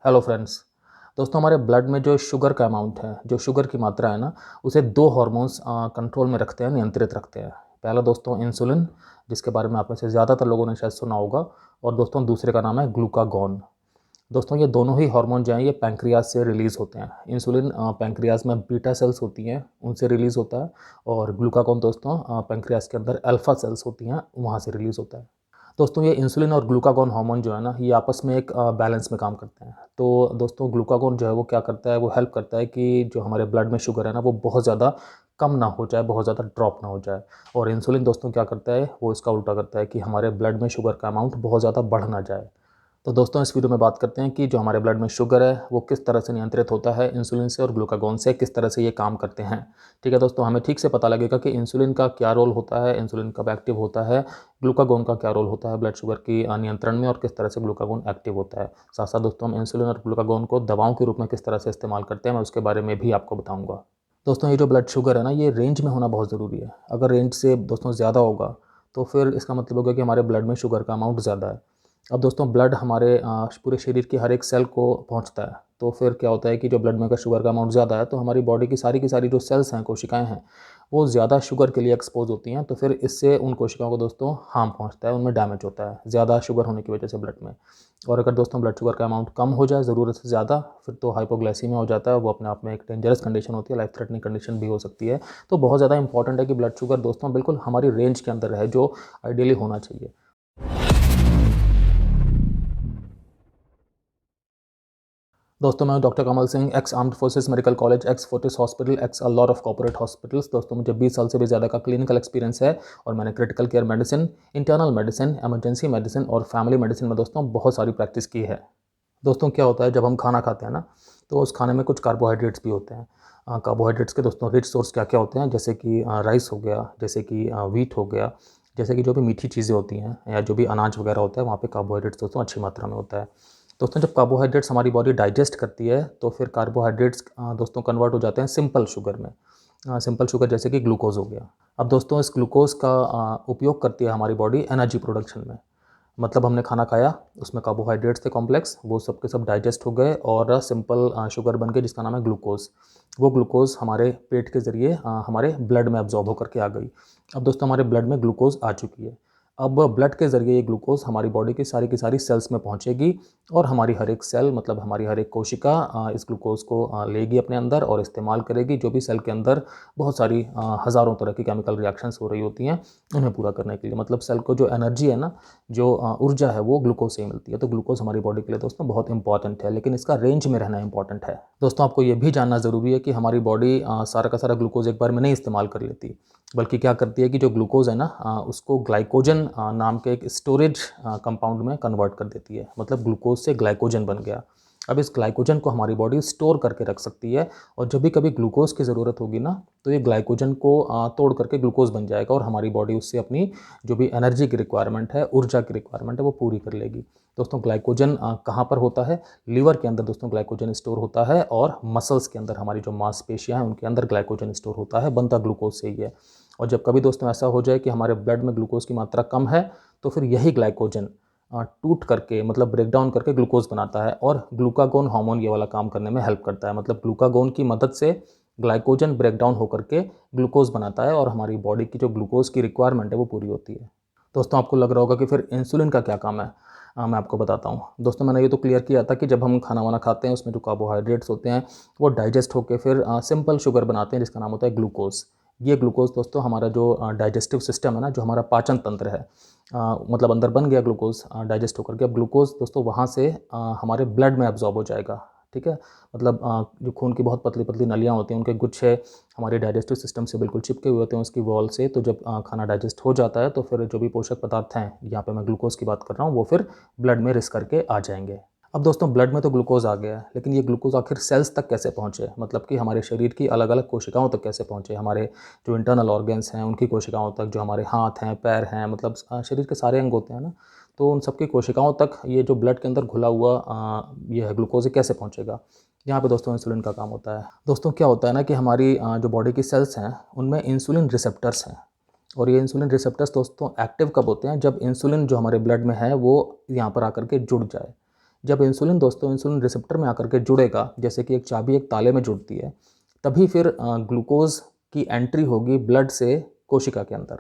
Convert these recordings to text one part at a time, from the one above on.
Hello friends. दोस्तों, हमारे blood में जो शुगर का अमाउंट है, जो शुगर की मात्रा है ना, उसे दो हार्मोन्स कंट्रोल में रखते हैं, नियंत्रित रखते हैं। पहला दोस्तों इंसुलिन, जिसके बारे में आप में से ज़्यादातर लोगों ने शायद सुना होगा, और दोस्तों दूसरे का नाम है ग्लूकागॉन। दोस्तों ये दोनों ही हार्मोन जो हैं ये पैंक्रियाज से रिलीज़ होते हैं। इंसुलिन पैंक्रियाज में बीटा सेल्स होती हैं, उनसे रिलीज़ होता है, और ग्लूकागॉन दोस्तों पैंक्रियाज के अंदर अल्फ़ा सेल्स होती हैं, वहाँ से रिलीज़ होता है। दोस्तों ये इंसुलिन और ग्लूकागॉन हार्मोन जो है ना, ये आपस में एक बैलेंस में काम करते हैं। तो दोस्तों ग्लूकागॉन जो है वो क्या करता है, वो हेल्प करता है कि जो हमारे ब्लड में शुगर है ना, वो बहुत ज़्यादा कम ना हो जाए, बहुत ज़्यादा ड्रॉप ना हो जाए। और इंसुलिन दोस्तों क्या करता है, वो इसका उल्टा करता है कि हमारे ब्लड में शुगर का अमाउंट बहुत ज़्यादा बढ़ ना जाए। तो दोस्तों इस वीडियो में बात करते हैं कि जो हमारे ब्लड में शुगर है वो किस तरह से नियंत्रित होता है इंसुलिन से, और ग्लूकागॉन से किस तरह से ये काम करते हैं। ठीक है दोस्तों, हमें ठीक से पता लगेगा कि इंसुलिन का क्या रोल होता है, इंसुलिन कब एक्टिव होता है, ग्लूकागॉन का क्या रोल होता है ब्लड शुगर की नियंत्रण में, और किस तरह से ग्लूकागॉन एक्टिव होता है। साथ साथ दोस्तों हम इंसुलिन और ग्लूकागॉन को दवाओं के रूप में किस तरह से इस्तेमाल करते हैं, मैं उसके बारे में भी आपको बताऊँगा। दोस्तों ये जो ब्लड शुगर है ना, ये रेंज में होना बहुत ज़रूरी है। अगर रेंज से दोस्तों ज़्यादा होगा तो फिर इसका मतलब होगा कि हमारे ब्लड में शुगर का अमाउंट ज़्यादा है। अब दोस्तों ब्लड हमारे पूरे शरीर के हर एक सेल को पहुंचता है। तो फिर क्या होता है कि जो ब्लड में अगर शुगर का अमाउंट ज़्यादा है तो हमारी बॉडी की सारी जो सेल्स हैं, कोशिकाएं हैं, वो ज़्यादा शुगर के लिए एक्सपोज होती हैं। तो फिर इससे उन कोशिकाओं को दोस्तों हार्म पहुंचता है, उनमें डैमेज होता है ज़्यादा शुगर होने की वजह से ब्लड में। और अगर दोस्तों ब्लड शुगर का अमाउंट कम हो जाए ज़रूरत से ज़्यादा, फिर तो हाइपोग्लाइसीमिया हो जाता है। वो अपने आप में एक डेंजरस कंडीशन होती है, लाइफ थ्रेटनिंग कंडीशन भी हो सकती है। तो बहुत ज़्यादा इंपॉर्टेंट है कि ब्लड शुगर दोस्तों बिल्कुल हमारी रेंज के अंदर रहे, जो आइडियली होना चाहिए। दोस्तों मैं doctor Kamal Singh, x armed forces medical college, x Fortis hospital, x a lot of corporate hospitals. दोस्तों मुझे 20 साल से भी ज़्यादा का क्लिनिकल एक्सपीरियंस है, और मैंने critical care medicine, internal medicine, emergency medicine और फैमिली मेडिसिन में दोस्तों बहुत सारी प्रैक्टिस की है। दोस्तों क्या होता है, जब हम खाना खाते हैं ना, तो उस खाने में कुछ कार्बोहाइड्रेट्स भी होते हैं। कार्बोहाइड्रेट्स के दोस्तों रिच सोर्स क्या क्या होते हैं, जैसे कि राइस हो गया, जैसे कि व्हीट हो गया, जैसे कि जो भी मीठी चीज़ें होती हैं या जो भी अनाज वगैरह होता है, वहाँ पे कार्बोहाइड्रेट्स दोस्तों अच्छी मात्रा में होता है। दोस्तों जब कार्बोहाइड्रेट्स हमारी बॉडी डाइजेस्ट करती है तो फिर कार्बोहाइड्रेट्स दोस्तों कन्वर्ट हो जाते हैं सिंपल शुगर में। सिंपल शुगर जैसे कि ग्लूकोज हो गया। अब दोस्तों इस ग्लूकोज का उपयोग करती है हमारी बॉडी एनर्जी प्रोडक्शन में। मतलब हमने खाना खाया, उसमें कार्बोहाइड्रेट्स थे कॉम्प्लेक्स, वो सब के सब डाइजेस्ट हो गए और सिंपल शुगर बन के जिसका नाम है ग्लूकोज। वो ग्लूकोज हमारे पेट के ज़रिए हमारे ब्लड में अब्जॉर्ब होकर के आ गई। अब दोस्तों हमारे ब्लड में ग्लूकोज आ चुकी है। अब ब्लड के ज़रिए ये ग्लूकोज हमारी बॉडी की सारी सेल्स में पहुंचेगी, और हमारी हर एक सेल, मतलब हमारी हर एक कोशिका इस ग्लूकोज को लेगी अपने अंदर और इस्तेमाल करेगी, जो भी सेल के अंदर बहुत सारी हज़ारों तरह की केमिकल रिएक्शंस हो रही होती हैं, उन्हें पूरा करने के लिए। मतलब सेल को जो एनर्जी है ना, जो ऊर्जा है, वो ग्लूकोज से ही मिलती है। तो ग्लूकोज हमारी बॉडी के लिए दोस्तों बहुत इंपॉर्टेंट है, लेकिन इसका रेंज में रहना इंपॉर्टेंट है। दोस्तों आपको ये भी जानना ज़रूरी है कि हमारी बॉडी सारा का सारा ग्लूकोज एक बार में नहीं इस्तेमाल कर लेती, बल्कि क्या करती है कि जो ग्लूकोज है ना, उसको ग्लाइकोजन नाम के एक स्टोरेज कंपाउंड में कन्वर्ट कर देती है। मतलब ग्लूकोज से ग्लाइकोजन बन गया। अब इस ग्लाइकोजन को हमारी बॉडी स्टोर करके रख सकती है, और जब भी कभी ग्लूकोज की ज़रूरत होगी ना, तो ये ग्लाइकोजन को तोड़ करके ग्लूकोज बन जाएगा, और हमारी बॉडी उससे अपनी जो भी एनर्जी की रिक्वायरमेंट है, ऊर्जा की रिक्वायरमेंट है, वो पूरी कर लेगी। दोस्तों ग्लाइकोजन कहाँ पर होता है? लीवर के अंदर दोस्तों ग्लाइकोजन स्टोर होता है, और मसल्स के अंदर, हमारी जो मांसपेशियाँ हैं उनके अंदर ग्लाइकोजन स्टोर होता है, बनता ग्लूकोज से ही है। और जब कभी दोस्तों ऐसा हो जाए कि हमारे ब्लड में ग्लूकोज की मात्रा कम है, तो फिर यही ग्लाइकोजन टूट करके, मतलब ब्रेक डाउन करके ग्लूकोज बनाता है, और ग्लूकागॉन हार्मोन ये वाला काम करने में हेल्प करता है। मतलब ग्लूकागॉन की मदद से ग्लाइकोजन ब्रेक डाउन होकर के ग्लूकोज बनाता है, और हमारी बॉडी की जो ग्लूकोज की रिक्वायरमेंट है वो पूरी होती है। दोस्तों आपको लग रहा होगा कि फिर इंसुलिन का क्या काम है। मैं आपको बताता हूँ। दोस्तों मैंने ये तो क्लियर किया था कि जब हम खाना वाना खाते हैं, उसमें जो कार्बोहाइड्रेट्स होते हैं वो डाइजेस्ट होकर फिर सिंपल शुगर बनाते हैं, जिसका नाम होता है ग्लूकोज। ये ग्लूकोज दोस्तों हमारा जो डाइजेस्टिव सिस्टम है ना, जो हमारा पाचन तंत्र है, मतलब अंदर बन गया ग्लूकोज डाइजेस्ट होकर के। अब ग्लूकोज दोस्तों वहाँ से हमारे ब्लड में एब्जॉर्ब हो जाएगा। ठीक है। मतलब जो खून की बहुत पतली पतली नलियाँ होती हैं, उनके गुच्छे हमारे डाइजेस्टिव सिस्टम से बिल्कुल चिपके हुए होते हैं उसकी वॉल से। तो जब खाना डाइजेस्ट हो जाता है तो फिर जो भी पोषक पदार्थ हैं, यहाँ पे मैं ग्लूकोज की बात कर रहा हूँ, वो फिर ब्लड में रिस करके आ जाएंगे। अब दोस्तों ब्लड में तो ग्लूकोज आ गया है, लेकिन ये ग्लूकोज आखिर सेल्स तक कैसे पहुँचे, मतलब कि हमारे शरीर की अलग अलग कोशिकाओं तक कैसे पहुँचे, हमारे जो इंटरनल ऑर्गन्स हैं उनकी कोशिकाओं तक, जो हमारे हाथ हैं, पैर हैं, मतलब शरीर के सारे अंग होते हैं ना, तो उन सबकी कोशिकाओं तक ये जो ब्लड के अंदर घुला हुआ ये है ग्लूकोज, ये कैसे पहुँचेगा। यहाँ पे दोस्तों इंसुलिन का काम होता है। दोस्तों क्या होता है ना कि हमारी जो बॉडी की सेल्स हैं उनमें इंसुलिन रिसेप्टर्स हैं, और ये इंसुलिन रिसेप्टर्स दोस्तों एक्टिव कब होते हैं? जब इंसुलिन जो हमारे ब्लड में है वो यहाँ पर आकर के जुड़ जाए। जब इंसुलिन दोस्तों इंसुलिन रिसेप्टर में आकर के जुड़ेगा, जैसे कि एक चाबी एक ताले में जुड़ती है, तभी फिर ग्लूकोज की एंट्री होगी ब्लड से कोशिका के अंदर।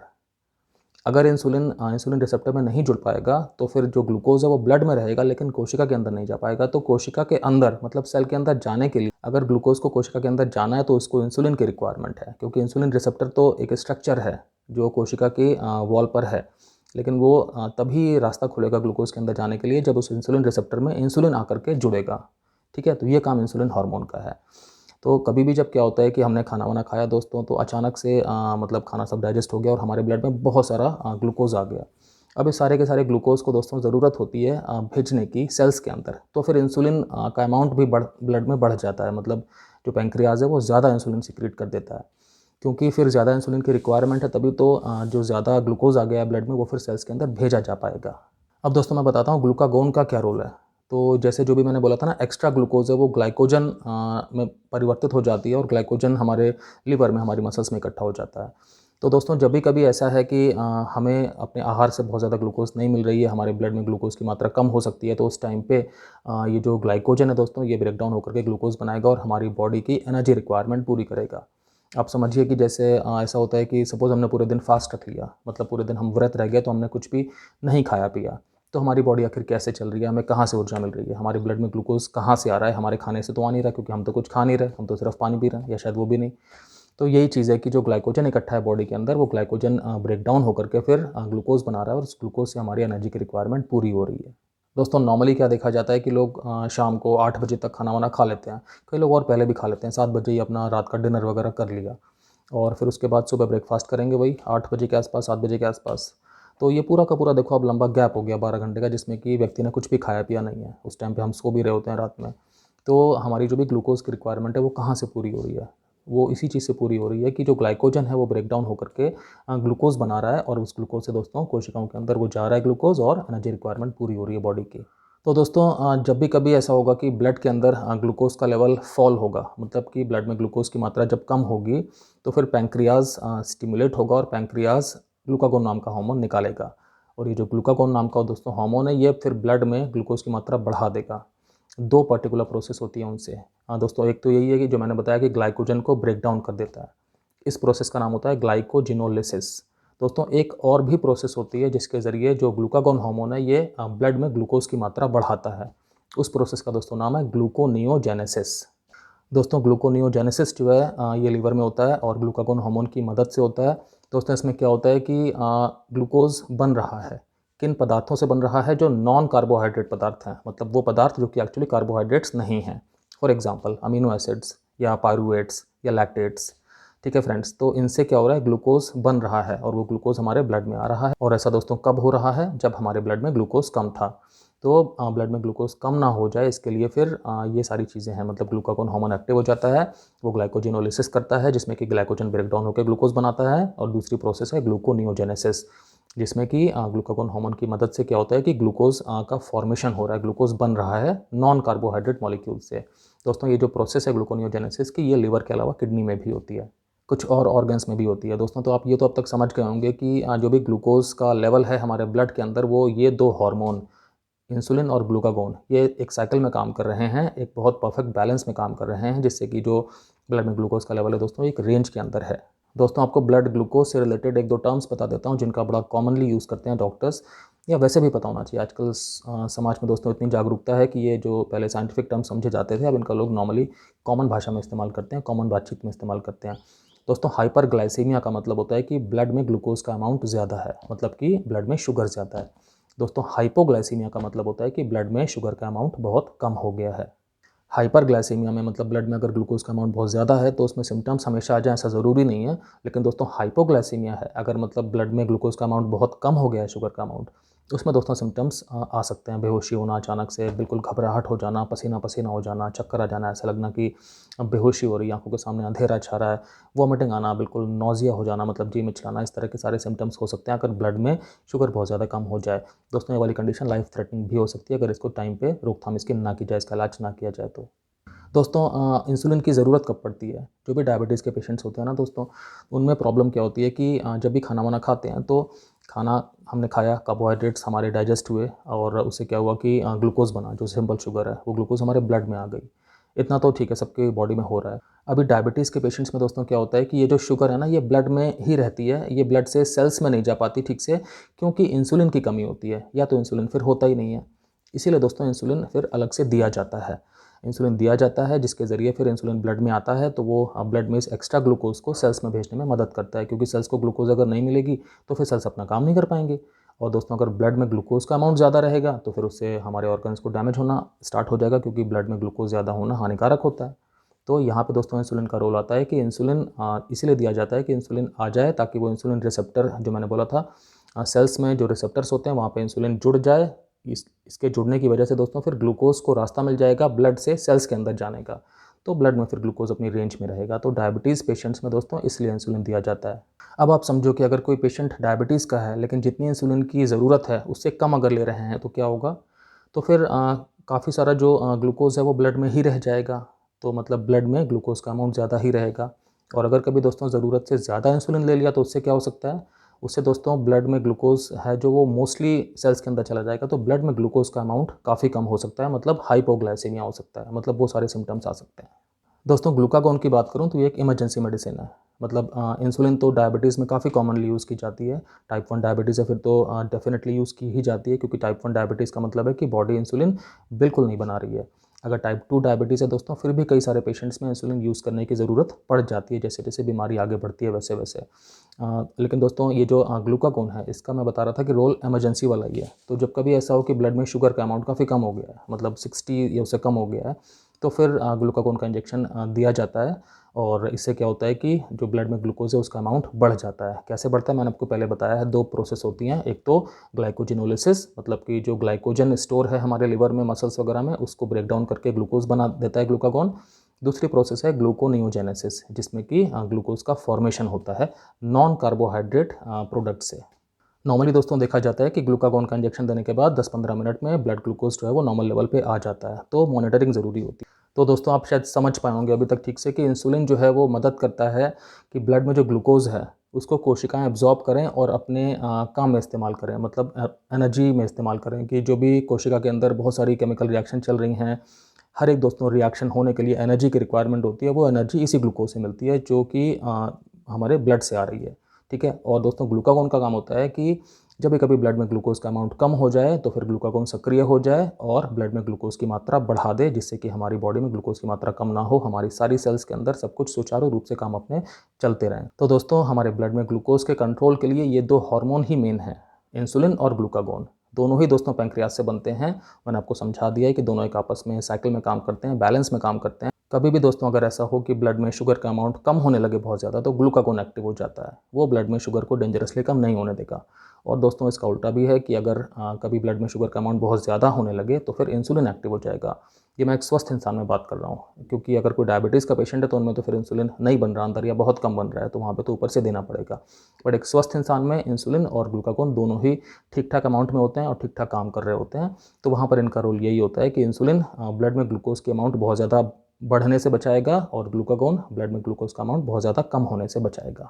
अगर इंसुलिन रिसेप्टर में नहीं जुड़ पाएगा तो फिर जो ग्लूकोज है वो ब्लड में रहेगा लेकिन कोशिका के अंदर नहीं जा पाएगा। तो कोशिका के अंदर मतलब सेल के अंदर जाने के लिए अगर ग्लूकोज को कोशिका के अंदर जाना है तो उसको इंसुलिन की रिक्वायरमेंट है, क्योंकि इंसुलिन रिसेप्टर तो एक स्ट्रक्चर है जो कोशिका की वॉल पर है, लेकिन वो तभी रास्ता खुलेगा ग्लूकोज के अंदर जाने के लिए जब उस इंसुलिन रिसेप्टर में इंसुलिन आकर के जुड़ेगा। ठीक है, तो ये काम इंसुलिन हार्मोन का है। तो कभी भी जब क्या होता है कि हमने खाना वाना खाया दोस्तों, तो अचानक से मतलब खाना सब डाइजेस्ट हो गया और हमारे ब्लड में बहुत सारा ग्लूकोज आ गया। अब इस सारे के सारे ग्लूकोज को दोस्तों ज़रूरत होती है भेजने की सेल्स के अंदर, तो फिर इंसुलिन का अमाउंट भी ब्लड में बढ़ जाता है। मतलब जो पैंक्रियाज है वो ज़्यादा इंसुलिन सिक्रीट कर देता है, क्योंकि फिर ज़्यादा इंसुलिन की रिक्वायरमेंट है, तभी तो जो ज़्यादा ग्लूकोज आ गया है ब्लड में वो फिर सेल्स के अंदर भेजा जा पाएगा। अब दोस्तों मैं बताता हूँ ग्लूकागोन का क्या रोल है। तो जैसे जो भी मैंने बोला था ना, एक्स्ट्रा ग्लूकोज है वो ग्लाइकोजन में परिवर्तित हो जाती है और ग्लाइकोजन हमारे लिवर में, हमारी मसल्स में इकट्ठा हो जाता है। तो दोस्तों जब भी कभी ऐसा है कि हमें अपने आहार से बहुत ज़्यादा ग्लूकोज नहीं मिल रही है, हमारे ब्लड में ग्लूकोज की मात्रा कम हो सकती है, तो उस टाइम पे ये जो ग्लाइकोजन है दोस्तों ये ब्रेक डाउन होकर के ग्लूकोज बनाएगा और हमारी बॉडी की एनर्जी रिक्वायरमेंट पूरी करेगा। आप समझिए कि जैसे ऐसा होता है कि सपोज़ हमने पूरे दिन फास्ट रख लिया, मतलब पूरे दिन हम व्रत रह गए, तो हमने कुछ भी नहीं खाया पिया, तो हमारी बॉडी आखिर कैसे चल रही है, हमें कहाँ से ऊर्जा मिल रही है, हमारे ब्लड में ग्लूकोज कहाँ से आ रहा है, हमारे खाने से तो आ नहीं रहा, क्योंकि हम तो कुछ खा नहीं रहे, हम तो सिर्फ पानी पी रहे हैं, या शायद वो भी नहीं। तो यही चीज़ है कि जो ग्लाइकोजन इकट्ठा है बॉडी के अंदर, वो ग्लाइकोजन ब्रेक डाउन होकर के फिर ग्लूकोज बना रहा है और उस ग्लूकोज से हमारी एनर्जी की रिक्वायरमेंट पूरी हो रही है। दोस्तों नॉर्मली क्या देखा जाता है कि लोग शाम को 8 बजे तक खाना वाना खा लेते हैं, कई लोग और पहले भी खा लेते हैं, 7 बजे ही अपना रात का डिनर वगैरह कर लिया और फिर उसके बाद सुबह ब्रेकफास्ट करेंगे वही 8 बजे के आसपास, 7 बजे के आसपास। तो ये पूरा का पूरा देखो अब लंबा गैप हो गया 12 घंटे का, जिसमें कि व्यक्ति ने कुछ भी खाया पिया नहीं है। उस टाइम पे हम सो भी रहे होते हैं रात में। तो हमारी जो भी ग्लूकोज़ की रिक्वायरमेंट है वो कहाँ से पूरी हो रही है? वो इसी चीज़ से पूरी हो रही है कि जो ग्लाइकोजन है वो ब्रेक डाउन होकर के ग्लूकोज़ बना रहा है और उस ग्लूकोज़ से दोस्तों कोशिकाओं के अंदर वो जा रहा है ग्लूकोज़ और एनर्जी रिक्वायरमेंट पूरी हो रही है बॉडी की। तो दोस्तों जब भी कभी ऐसा होगा कि ब्लड के अंदर ग्लूकोज़ का लेवल फॉल होगा, मतलब कि ब्लड में ग्लूकोज़ की मात्रा जब कम होगी, तो फिर पैंक्रियाज़ स्टिमुलेट होगा और पैंक्रियाज़ ग्लूकागोन नाम का हार्मोन निकालेगा। और ये जो ग्लूकागोन नाम का दोस्तों हार्मोन है, ये फिर ब्लड में ग्लूकोज़ की मात्रा बढ़ा देगा। 2 पर्टिकुलर प्रोसेस होती है उनसे। दोस्तों एक तो यही है कि जो मैंने बताया कि ग्लाइकोजन को ब्रेक डाउन कर देता है। इस प्रोसेस का नाम होता है ग्लाइकोजिनोलिसिस। दोस्तों एक और भी प्रोसेस होती है जिसके ज़रिए जो ग्लूकागोन हार्मोन है ये ब्लड में ग्लूकोज़ की मात्रा बढ़ाता है। उस प्रोसेस का दोस्तों नाम है ग्लूकोनियोजेनेसिस। दोस्तों ग्लूकोनियोजेनेसिस जो है ये लीवर में होता है और ग्लूकागोन हार्मोन की मदद से होता है। दोस्तों इसमें क्या होता है कि ग्लूकोज़ बन रहा है, किन पदार्थों से बन रहा है? जो नॉन कार्बोहाइड्रेट पदार्थ हैं, मतलब वो पदार्थ जो कि एक्चुअली कार्बोहाइड्रेट्स नहीं हैं। फॉर एग्जांपल अमीनो एसिड्स या पायरूवेट्स या लैक्टेट्स। ठीक है फ्रेंड्स, तो इनसे क्या हो रहा है? ग्लूकोज़ बन रहा है और वो ग्लूकोज़ हमारे ब्लड में आ रहा है। और ऐसा दोस्तों कब हो रहा है? जब हमारे ब्लड में ग्लूकोज़ कम था। तो ब्लड में ग्लूकोज़ कम ना हो जाए इसके लिए फिर ये सारी चीज़ें हैं, मतलब ग्लूकागोन हार्मोन एक्टिव हो जाता है, वो ग्लाइकोजिनोलिसिस करता है जिसमें कि ग्लाइकोजन ब्रेक डाउन होकर ग्लूकोज़ बनाता है, और दूसरी प्रोसेस है ग्लूकोनियोजेनेसिस, जिसमें कि ग्लूकागोन हार्मोन की मदद से क्या होता है कि ग्लूकोज़ का फॉर्मेशन हो रहा है, ग्लूकोज़ बन रहा है नॉन कार्बोहाइड्रेट मॉलिक्यूल से। दोस्तों ये जो प्रोसेस है ग्लूकोनियोजेनेसिस की, ये लिवर के अलावा किडनी में भी होती है, कुछ और ऑर्गन्स में भी होती है दोस्तों। तो आप ये तो अब तक समझ गए होंगे कि जो भी ग्लूकोज़ का लेवल है हमारे ब्लड के अंदर, वो ये 2 हार्मोन इंसुलिन और ग्लूकागोन ये एक साइकिल में काम कर रहे हैं, एक बहुत परफेक्ट बैलेंस में काम कर रहे हैं, जिससे कि जो ब्लड में ग्लूकोज़ का लेवल है दोस्तों एक रेंज के अंदर है। दोस्तों आपको ब्लड ग्लूकोज से रिलेटेड 1-2 टर्म्स बता देता हूँ जिनका बड़ा कॉमनली यूज़ करते हैं डॉक्टर्स, या वैसे भी पता होना चाहिए। आजकल समाज में दोस्तों इतनी जागरूकता है कि ये जो पहले साइंटिफिक टर्म्स समझे जाते थे, अब इनका लोग नॉर्मली कॉमन भाषा में इस्तेमाल करते हैं, कॉमन बातचीत में इस्तेमाल करते हैं। दोस्तों हाइपरग्लाइसीमिया का मतलब होता है कि ब्लड में ग्लूकोज़ का अमाउंट ज़्यादा है, मतलब कि ब्लड में शुगर ज़्यादा है। दोस्तों हाइपोग्लाइसीमिया का मतलब होता है कि ब्लड में शुगर का अमाउंट बहुत कम हो गया है। हाइपरग्लाइसीमिया में मतलब ब्लड में अगर ग्लूकोज़ का अमाउंट बहुत ज़्यादा है तो उसमें सिम्टम्स हमेशा आ जाएँ ऐसा ज़रूरी नहीं है। लेकिन दोस्तों हाइपोग्लाइसीमिया है, अगर मतलब ब्लड में ग्लूकोज़ का अमाउंट बहुत कम हो गया है, शुगर का अमाउंट, तो उसमें दोस्तों सिम्टम्स आ सकते हैं। बेहोशी होना अचानक से, बिल्कुल घबराहट हो जाना, पसीना-पसीना हो जाना, चक्कर आ जाना, ऐसा लगना कि बेहोशी हो रही है, आँखों के सामने अंधेरा छा रहा है, वॉमिटिंग आना, बिल्कुल नौज़िया हो जाना, मतलब जी मिचलाना, इस तरह के सारे सिम्टम्स हो सकते हैं अगर ब्लड में शुगर बहुत ज़्यादा कम हो जाए। दोस्तों ये वाली कंडीशन लाइफ थ्रेटनिंग भी हो सकती है अगर इसको टाइम पे रोकथाम इसकी ना की जाए, इसका इलाज ना किया जाए तो। दोस्तों इंसुलिन की ज़रूरत कब पड़ती है? जो भी डायबिटीज़ के पेशेंट्स होते हैं ना दोस्तों, उनमें प्रॉब्लम क्या होती है कि जब भी खाना वाना खाते हैं तो खाना हमने खाया, कार्बोहाइड्रेट्स हमारे डाइजेस्ट हुए और उससे क्या हुआ कि ग्लूकोज बना, जो सिंपल शुगर है वो ग्लूकोज हमारे ब्लड में आ गई। इतना तो ठीक है, सबके बॉडी में हो रहा है। अभी डायबिटीज़ के पेशेंट्स में दोस्तों क्या होता है कि ये जो शुगर है ना, ये ब्लड में ही रहती है, ये ब्लड से सेल्स में नहीं जा पाती ठीक से, क्योंकि इंसुलिन की कमी होती है, या तो इंसुलिन फिर होता ही नहीं है। इसीलिए दोस्तों इंसुलिन फिर अलग से दिया जाता है। इंसुलिन दिया जाता है जिसके ज़रिए फिर इंसुलिन ब्लड में आता है, तो वो ब्लड में इस एक्स्ट्रा ग्लूकोज को सेल्स में भेजने में मदद करता है, क्योंकि सेल्स को ग्लूकोज अगर नहीं मिलेगी तो फिर सेल्स अपना काम नहीं कर पाएंगे। और दोस्तों अगर ब्लड में ग्लूकोज का अमाउंट ज़्यादा रहेगा तो फिर उससे हमारे ऑर्गन्स को डैमेज होना स्टार्ट हो जाएगा, क्योंकि ब्लड में ग्लूकोज ज़्यादा होना हानिकारक होता है। तो यहाँ पे दोस्तों इंसुलिन का रोल आता है कि इंसुलिन इसीलिए दिया जाता है कि इंसुलिन आ जाए, ताकि वो इंसुलिन रिसेप्टर जो मैंने बोला था, सेल्स में जो रिसेप्टर्स होते हैं वहाँ पे इंसुलिन जुड़ जाए। इसके जुड़ने की वजह से दोस्तों फिर ग्लूकोज को रास्ता मिल जाएगा ब्लड से सेल्स के अंदर जाने का, तो ब्लड में फिर ग्लूकोज अपनी रेंज में रहेगा। तो डायबिटीज़ पेशेंट्स में दोस्तों इसलिए इंसुलिन दिया जाता है। अब आप समझो कि अगर कोई पेशेंट डायबिटीज़ का है लेकिन जितनी इंसुलिन की ज़रूरत है उससे कम अगर ले रहे हैं तो क्या होगा, तो फिर काफ़ी सारा जो ग्लूकोज है वो ब्लड में ही रह जाएगा, तो मतलब ब्लड में ग्लूकोज का अमाउंट ज़्यादा ही रहेगा। और अगर कभी दोस्तों ज़रूरत से ज़्यादा इंसुलिन ले लिया तो उससे क्या हो सकता है, उससे दोस्तों ब्लड में ग्लूकोज है जो वो मोस्टली सेल्स के अंदर चला जाएगा, तो ब्लड में ग्लूकोज का अमाउंट काफ़ी कम हो सकता है, मतलब हाइपोग्लाइसेमिया हो सकता है, मतलब वो सारे सिम्टम्स आ सकते हैं। दोस्तों ग्लूकागॉन की बात करूं तो ये एक इमरजेंसी मेडिसिन है। मतलब इंसुलिन तो डायबिटीज़ में काफ़ी कॉमनली यूज़ की जाती है। टाइप 1 डायबिटीज़ है फिर तो डेफिनेटली यूज़ की ही जाती है, क्योंकि टाइप 1 डायबिटीज़ का मतलब है कि बॉडी इंसुलिन बिल्कुल नहीं बना रही है। अगर टाइप 2 डायबिटीज़ है दोस्तों, फिर भी कई सारे पेशेंट्स में इंसुलिन यूज़ करने की ज़रूरत पड़ जाती है, जैसे जैसे बीमारी आगे बढ़ती है वैसे वैसे। लेकिन दोस्तों ये जो ग्लूकागॉन है, इसका मैं बता रहा था कि रोल इमरजेंसी वाला ही है। तो जब कभी ऐसा हो कि ब्लड में शुगर का अमाउंट काफ़ी कम हो गया है, मतलब 60 या उससे कम हो गया है, तो फिर ग्लूकागॉन का इंजेक्शन दिया जाता है। और इससे क्या होता है कि जो ब्लड में ग्लूकोज है उसका अमाउंट बढ़ जाता है। कैसे बढ़ता है मैंने आपको पहले बताया है, दो प्रोसेस होती हैं। एक तो ग्लाइकोजिनोलिसिस, मतलब कि जो ग्लाइकोजन स्टोर है हमारे लिवर में, मसल्स वगैरह में, उसको ब्रेक डाउन करके ग्लूकोज बना देता है ग्लूकागॉन। दूसरी प्रोसेस है ग्लूकोनियोजेनेसिस, जिसमें कि ग्लूकोज का फॉर्मेशन होता है नॉन कार्बोहाइड्रेट प्रोडक्ट से। नॉर्मली दोस्तों देखा जाता है कि ग्लूकागॉन का इंजेक्शन देने के बाद 10-15 मिनट में ब्लड ग्लूकोज जो है वो नॉर्मल लेवल पे आ जाता है, तो मॉनिटरिंग ज़रूरी होती है। तो दोस्तों आप शायद समझ पाए होंगे अभी तक ठीक से कि इंसुलिन जो है वो मदद करता है कि ब्लड में जो ग्लूकोज है उसको कोशिकाएं एब्जॉर्ब करें और अपने काम में इस्तेमाल करें, मतलब एनर्जी में इस्तेमाल करें। कि जो भी कोशिका के अंदर बहुत सारी केमिकल रिएक्शन चल रही हैं, हर एक दोस्तों रिएक्शन होने के लिए एनर्जी की रिक्वायरमेंट होती है, वो एनर्जी इसी ग्लूकोज से मिलती है, जो कि हमारे ब्लड से आ रही है। ठीक है। और दोस्तों ग्लूकागॉन का काम होता है कि जब भी कभी ब्लड में ग्लूकोज का अमाउंट कम हो जाए तो फिर ग्लूकागॉन सक्रिय हो जाए और ब्लड में ग्लूकोज की मात्रा बढ़ा दे, जिससे कि हमारी बॉडी में ग्लूकोज की मात्रा कम ना हो, हमारी सारी सेल्स के अंदर सब कुछ सुचारू रूप से काम अपने चलते रहें। तो दोस्तों हमारे ब्लड में ग्लूकोज के कंट्रोल के लिए ये दो हार्मोन ही मेन है, इंसुलिन और ग्लूकागॉन। दोनों ही दोस्तों पैंक्रियाज से बनते हैं। मैंने आपको समझा दिया है कि दोनों एक आपस में साइकिल में काम करते हैं, बैलेंस में काम करते हैं। कभी भी दोस्तों अगर ऐसा हो कि ब्लड में शुगर का अमाउंट कम होने लगे बहुत ज़्यादा, तो ग्लूकागॉन एक्टिव हो जाता है, वो ब्लड में शुगर को डेंजरसली कम नहीं होने देगा। और दोस्तों इसका उल्टा भी है कि अगर कभी ब्लड में शुगर का अमाउंट बहुत ज़्यादा होने लगे तो फिर इंसुलिन एक्टिव हो जाएगा। ये मैं एक स्वस्थ इंसान में बात कर रहा हूँ, क्योंकि अगर कोई डायबिटीज़ का पेशेंट है तो उनमें तो फिर इंसुलिन नहीं बन रहा अंदर, या बहुत कम बन रहा है, तो वहाँ पे तो ऊपर से देना पड़ेगा। बट एक स्वस्थ इंसान में इंसुलिन और ग्लूकागॉन दोनों ही ठीक ठाक अमाउंट में होते हैं और ठीक ठाक काम कर रहे होते हैं। तो वहाँ पर इनका रोल यही होता है कि इंसुलिन ब्लड में ग्लूकोज की अमाउंट बहुत ज़्यादा बढ़ने से बचाएगा और ग्लूकागॉन ब्लड में ग्लूकोज का अमाउंट बहुत ज़्यादा कम होने से बचाएगा।